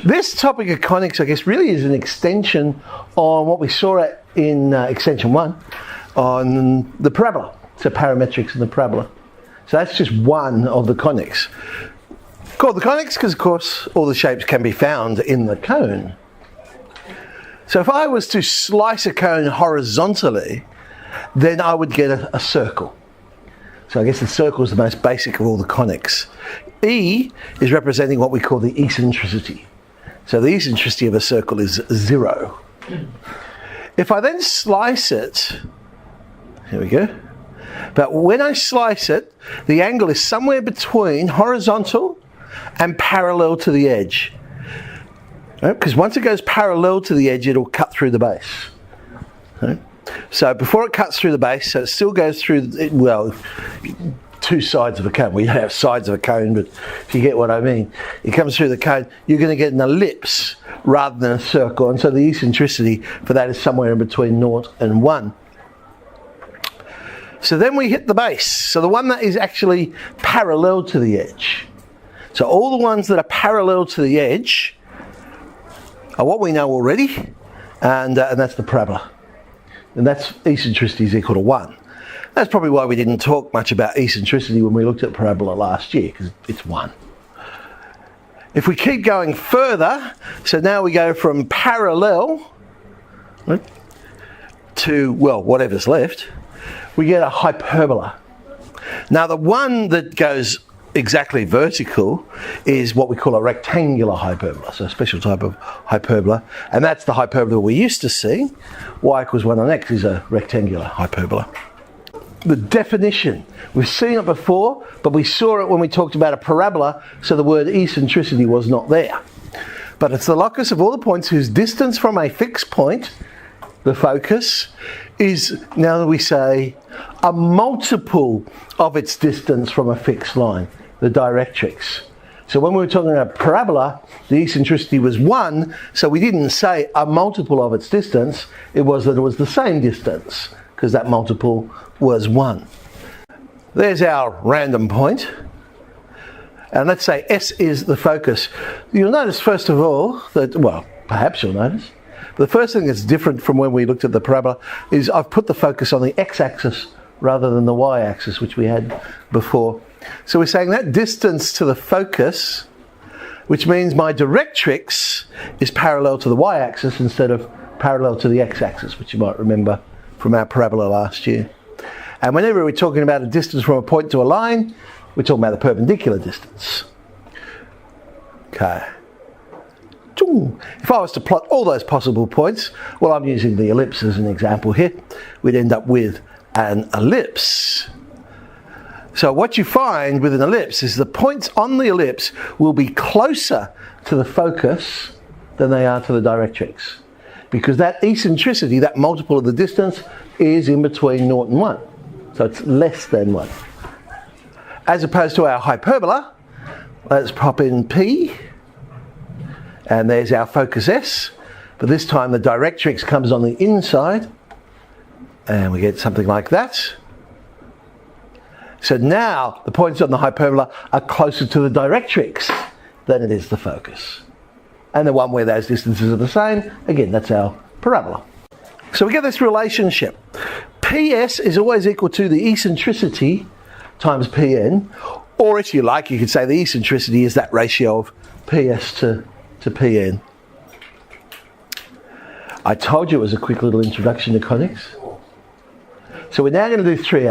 This topic of conics, I guess, really is an extension on what we saw in extension 1 on the parabola. So parametrics and the parabola. So that's just one of the conics. Called the conics because, of course, all the shapes can be found in the cone. So if I was to slice a cone horizontally, then I would get a circle. So I guess the circle is the most basic of all the conics. E is representing what we call the eccentricity. So the eccentricity of a circle is 0. If I then slice it, here we go. But when I slice it, the angle is somewhere between horizontal and parallel to the edge. Right? Because once it goes parallel to the edge, it'll cut through the base. Right? So before it cuts through the base, so it still goes through, well, two sides of a cone. We have sides of a cone, but if you get what I mean, it comes through the cone, you're going to get an ellipse rather than a circle. And so the eccentricity for that is somewhere in between 0 and 1. So then we hit the base. So the one that is actually parallel to the edge. So all the ones that are parallel to the edge are what we know already, and that's the parabola. And that's eccentricity is equal to 1. That's probably why we didn't talk much about eccentricity when we looked at parabola last year, because it's 1. If we keep going further, so now we go from parallel, right, to, well, whatever's left, we get a hyperbola. Now the one that goes exactly vertical is what we call a rectangular hyperbola, so a special type of hyperbola, and that's the hyperbola we used to see. Y equals 1 on x is a rectangular hyperbola. The definition, we've seen it before, but we saw it when we talked about a parabola, so the word eccentricity was not there. But it's the locus of all the points whose distance from a fixed point, the focus, is, now that we say, a multiple of its distance from a fixed line, the directrix. So when we were talking about parabola, the eccentricity was 1, so we didn't say a multiple of its distance, it was that it was the same distance, because that multiple was 1. There's our random point. And let's say S is the focus. You'll notice first of all that, well, perhaps you'll notice, the first thing that's different from when we looked at the parabola is I've put the focus on the x-axis rather than the y-axis, which we had before. So we're saying that distance to the focus, which means my directrix is parallel to the y-axis instead of parallel to the x-axis, which you might remember from our parabola last year. And whenever we're talking about a distance from a point to a line, we're talking about the perpendicular distance. Okay. If I was to plot all those possible points, well, I'm using the ellipse as an example here, we'd end up with an ellipse. So what you find with an ellipse is the points on the ellipse will be closer to the focus than they are to the directrix, because that eccentricity, that multiple of the distance, is in between 0 and 1. So it's less than 1. As opposed to our hyperbola, let's pop in P, and there's our focus S, but this time the directrix comes on the inside, and we get something like that. So now the points on the hyperbola are closer to the directrix than it is the focus. And the one where those distances are the same, again, that's our parabola. So we get this relationship. PS is always equal to the eccentricity times Pn, or if you like, you could say the eccentricity is that ratio of PS to Pn. I told you it was a quick little introduction to conics. So we're now going to do 3